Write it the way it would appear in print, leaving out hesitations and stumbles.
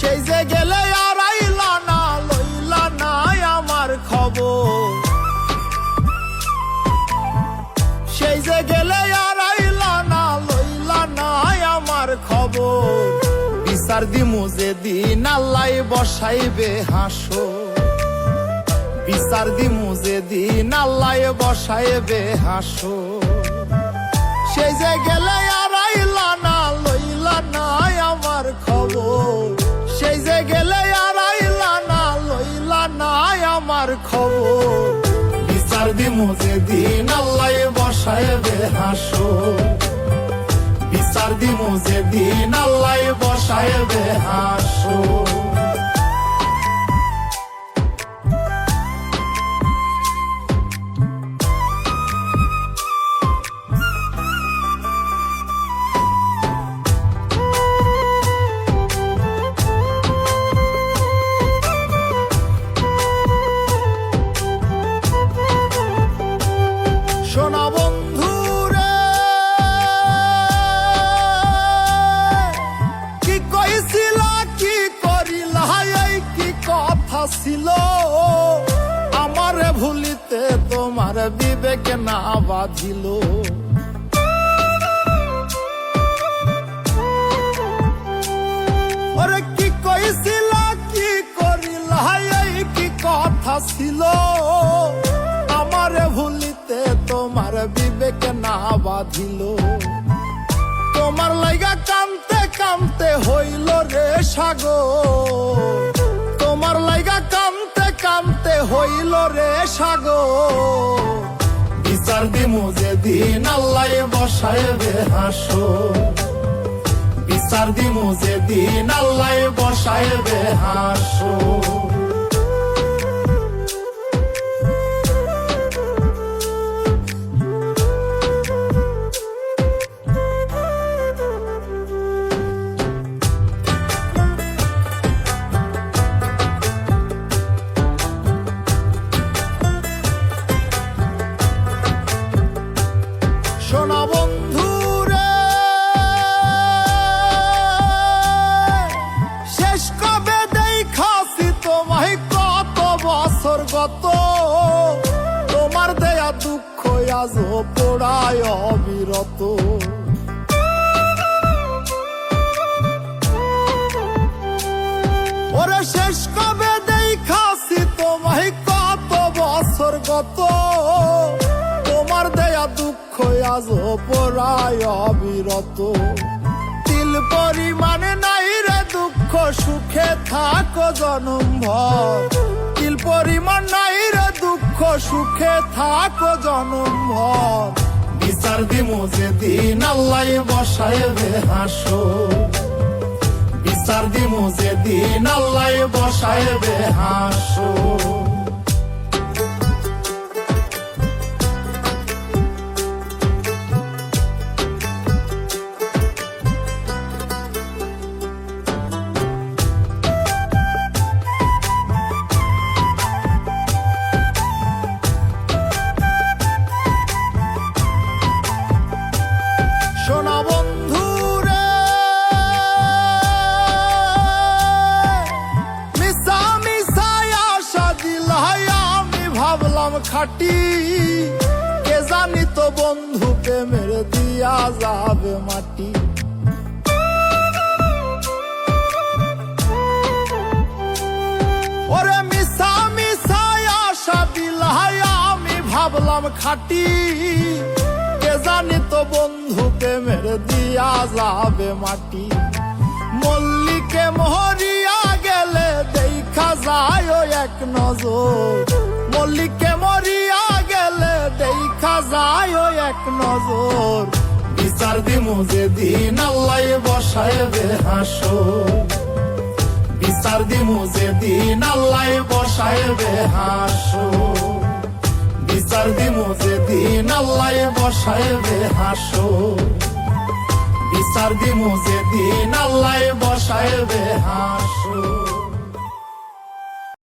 সেই যে গেলে আর আইলা না, লইলা না আমার খবর। সেই যে গেলে আর আইলা না, লইলা না আমার খবর। বিচার দিমু যেদিন আল্লাহ বসাইবে হাসর, বিচার দিমু যেদিন আল্লাহ বসাইবে হাসর। সেই যে গেলে আর আইলা না, লইলা না আমার খবর। সেই যে গেলে আর আইলা না, লইলা না আমার খবর। বিচার দিমু যেদিন আল্লাহ বসাইবে হাসর, বিচার দিমু যেদিন আল্লাহ বসাইবে হাসর। শোনা বন্ধু রে, কি কইছিলা কি করিলা, এই কি কথা ছিল। আমারে ভুলিতে তোমার বিবেক না বাঁধিল। ওরে কি কইছিলা কি করিলা, এই কি কথা ছিল। আমারে ভুলিতে তোমার বিবেক না বাঁধিল। তোমার লাইগা কামতে কামতে হইল রে সাগর, তোমার লাইগা কামতে কামতে হইল রে সাগর। বিচার দিমু যেদিন আল্লাহ বসাইবে হাসর, বিচার দিমু যেদিন আল্লাহ বসাইবে হাসর। শোনা বন্ধু রে, শেষ কবে দেখাছি তোমায় কত বছর গত। তোমার দেয়া দুঃখ আজ পোড়ায় অবিরত। ওরে শেষ কবে দেখাছি তোমায় কত বছর গত। তোমার দেয়া দুঃখ আজ পোড়ায় অবিরত। তিল পরিমাণে নাই রে দুঃখ, সুখে থাকো জনম ভর। তিল পরিমাণ নাই রে দুঃখ, সুখে থাকো জনম ভর। বিচার দিমু যেদিন আল্লাহ বসাইবে হাসর, বিচার দিমু যেদিন আল্লাহ বসাইবে হাসর। শোনা বন্ধু রে, মিশা মিশাই আশা দিলাই আমি ভাবলাম খাটি। কে জানি তো বন্ধু প্রেমের দিয়া যাবে মাটি। ওরে মিশা মিশাই আশা দিলাই আমি ভাবলাম খাটি। জানি তো বন্ধু প্রেমের দিয়া যাবে মাটি। মল্লিকে মরিয়া গেলে দেখা যায় এক নজর, মল্লিকে মরিয়া গেলে দেখা যায় এক নজর। বিচার দিমু যেদিন আল্লাহ বসাইবে হাসর, বিচার দিমু যেদিন আল্লাহ বসাইবে হাসর। বিচার দিমু যেদিন আল্লাহ বসাইবে হাসর, বিচার দিমু যেদিন আল্লাহ বসাইবে হাসর।